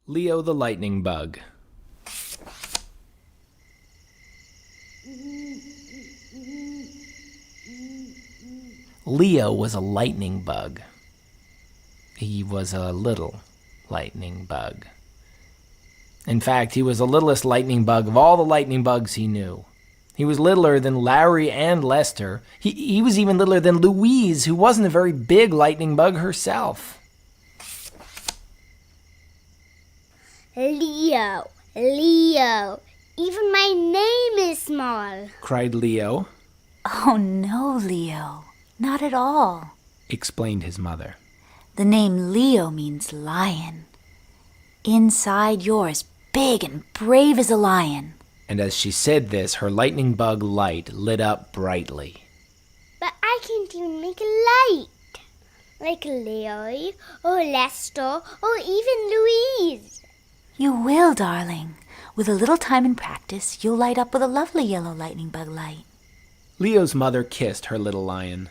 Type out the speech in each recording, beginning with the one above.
Leo the Lightning Bug. Leo was a lightning bug. He was a little lightning bug. In fact, he was the littlest lightning bug of all the lightning bugs he knew. He was littler than Larry and Lester. He was even littler than Louise, who wasn't a very big lightning bug herself. Leo, Leo, even my name is small, cried Leo. Oh no, Leo, not at all, explained his mother. The name Leo means lion. Inside you're as big and brave as a lion. And as she said this, her lightning bug light lit up brightly. But I can't even make a light, like Leo or Lester or even Louise. You will, darling. With a little time and practice, you'll light up with a lovely yellow lightning bug light. Leo's mother kissed her little lion,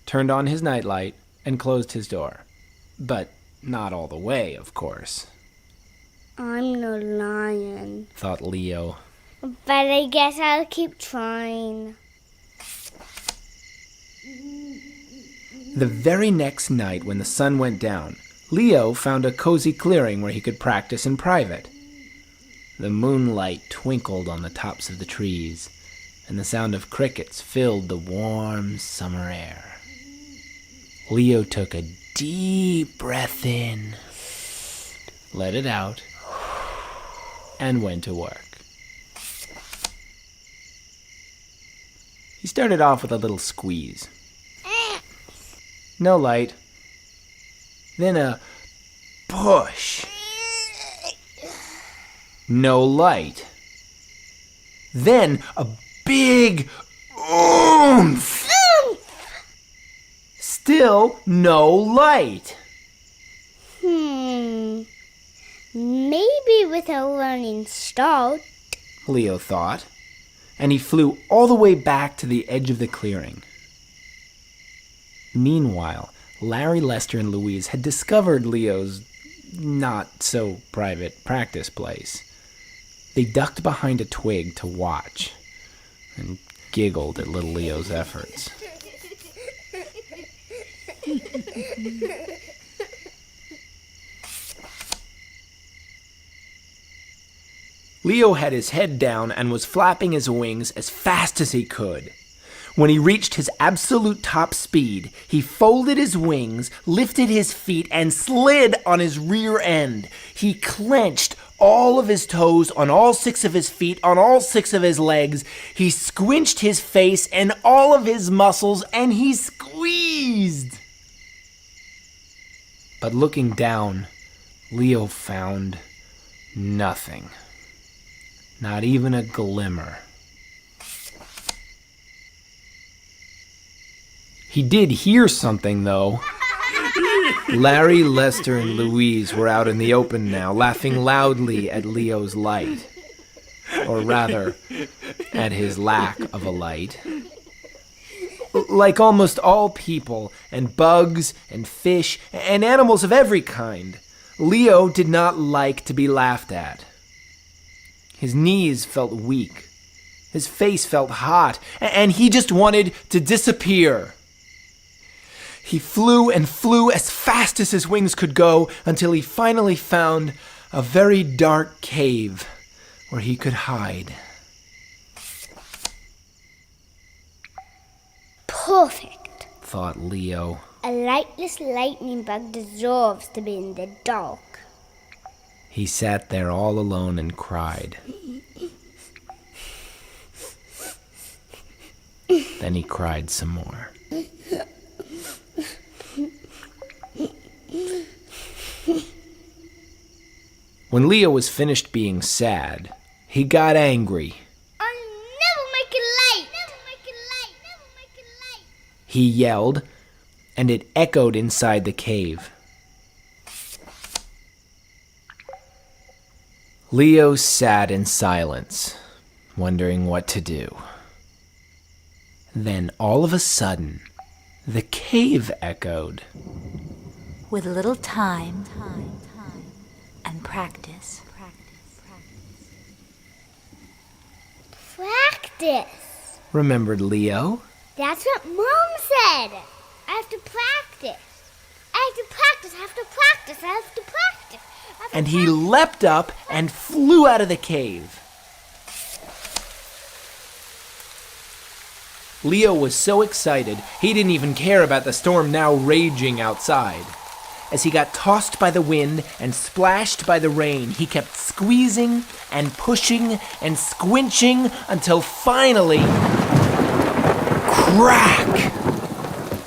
turned on his nightlight, and closed his door. But not all the way, of course. I'm no lion, thought Leo. but I guess I'll keep trying. The very next night when the sun went down, Leo found a cozy clearing where he could practice in private. The moonlight twinkled on the tops of the trees, and the sound of crickets filled the warm summer air. Leo took a deep breath in, let it out, and went to work. He started off with a little squeeze. No light. Then a push. No light. Then a big oomph. Still no light. Maybe with a running start. Leo thought, and he flew all the way back to the edge of the clearing. Meanwhile, Larry, Lester, and Louise had discovered Leo's not-so-private practice place. They ducked behind a twig to watch and giggled at little Leo's efforts. Leo had his head down and was flapping his wings as fast as he could. When he reached his absolute top speed, he folded his wings, lifted his feet, and slid on his rear end. He clenched all of his toes on all 6 of his feet, on all 6 of his legs. He squinched his face and all of his muscles, and he squeezed. But looking down, Leo found nothing. Not even a glimmer. He did hear something, though. Larry, Lester, and Louise were out in the open now, laughing loudly at Leo's light. Or rather, at his lack of a light. Like almost all people, and bugs, and fish, and animals of every kind, Leo did not like to be laughed at. His knees felt weak. His face felt hot, and he just wanted to disappear. He flew and flew as fast as his wings could go until he finally found a very dark cave where he could hide. Perfect, thought Leo. A lightless lightning bug deserves to be in the dark. He sat there all alone and cried. Then he cried some more. When Leo was finished being sad, he got angry. I'll never make a light! Never make a light! Never make a light! He yelled, and it echoed inside the cave. Leo sat in silence, wondering what to do. Then all of a sudden, the cave echoed. With a little time and practice. Practice. remembered Leo. That's what Mom said. I have to practice. I have to practice. I have to practice. I have to practice. And he leapt up and flew out of the cave. Leo was so excited, he didn't even care about the storm now raging outside. As he got tossed by the wind and splashed by the rain, he kept squeezing and pushing and squinching until finally, crack!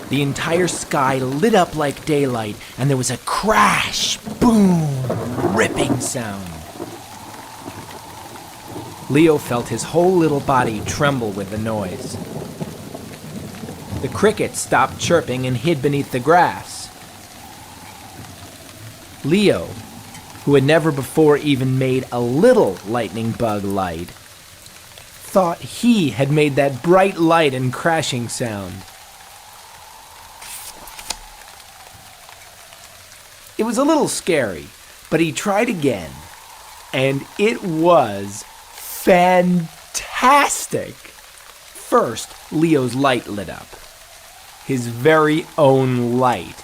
The entire sky lit up like daylight, and there was a crash, boom, ripping sound. Leo felt his whole little body tremble with the noise. The crickets stopped chirping and hid beneath the grass. Leo, who had never before even made a little lightning bug light, thought he had made that bright light and crashing sound. It was a little scary, but he tried again, and it was fantastic. First, Leo's light lit up. His very own light.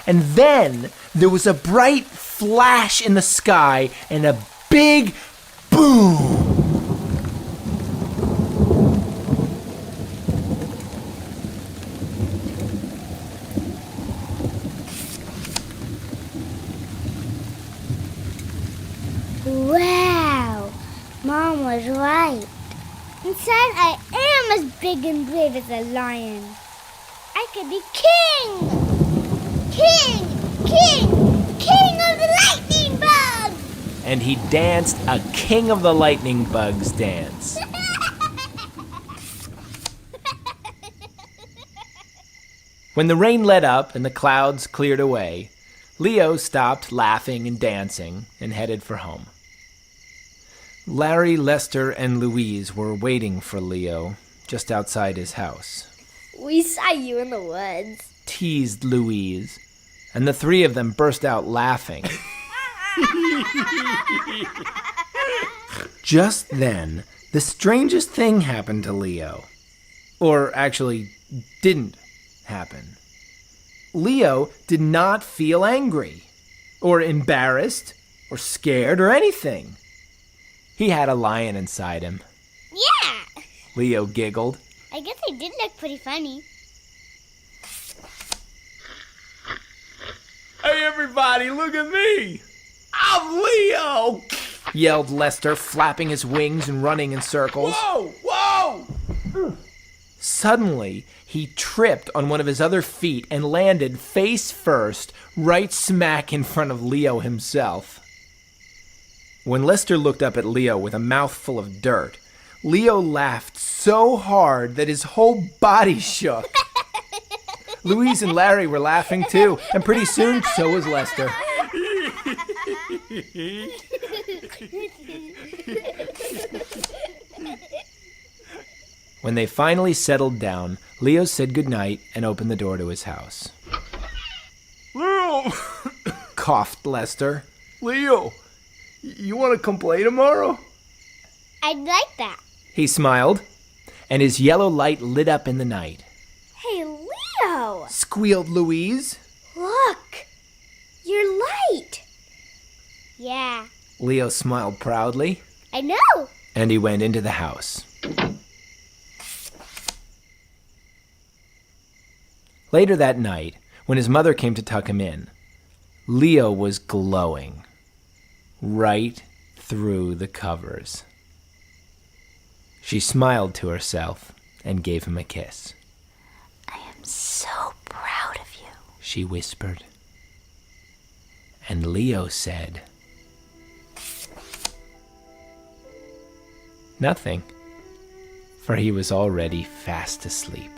And then there was a bright flash in the sky and a big boom. Wow, Mom was right. Inside I am as big and brave as a lion. I could be king! King! King! King of the lightning bugs! And he danced a King of the Lightning Bugs dance. When the rain let up and the clouds cleared away, Leo stopped laughing and dancing and headed for home. Larry, Lester, and Louise were waiting for Leo just outside his house. We saw you in the woods. Teased Louise, and the three of them burst out laughing. Just then, the strangest thing happened to Leo. Or actually, didn't happen. Leo did not feel angry, or embarrassed, or scared, or anything. He had a lion inside him. Yeah! Leo giggled. I guess I did look pretty funny. Hey everybody, look at me! I'm Leo! Yelled Lester, flapping his wings and running in circles. Whoa! Whoa! Suddenly, he tripped on one of his other feet and landed face first, right smack in front of Leo himself. When Lester looked up at Leo with a mouthful of dirt, Leo laughed so hard that his whole body shook. Louise and Larry were laughing too, and pretty soon so was Lester. When they finally settled down, Leo said goodnight and opened the door to his house. Leo! Coughed Lester. Leo, you want to come play tomorrow? I'd like that. He smiled, and his yellow light lit up in the night. Hey, Leo! Squealed Louise. Look! Your light! Yeah. Leo smiled proudly. I know! And he went into the house. Later that night, when his mother came to tuck him in, Leo was glowing right through the covers. She smiled to herself and gave him a kiss. I am so proud of you, she whispered. And Leo said nothing, for he was already fast asleep.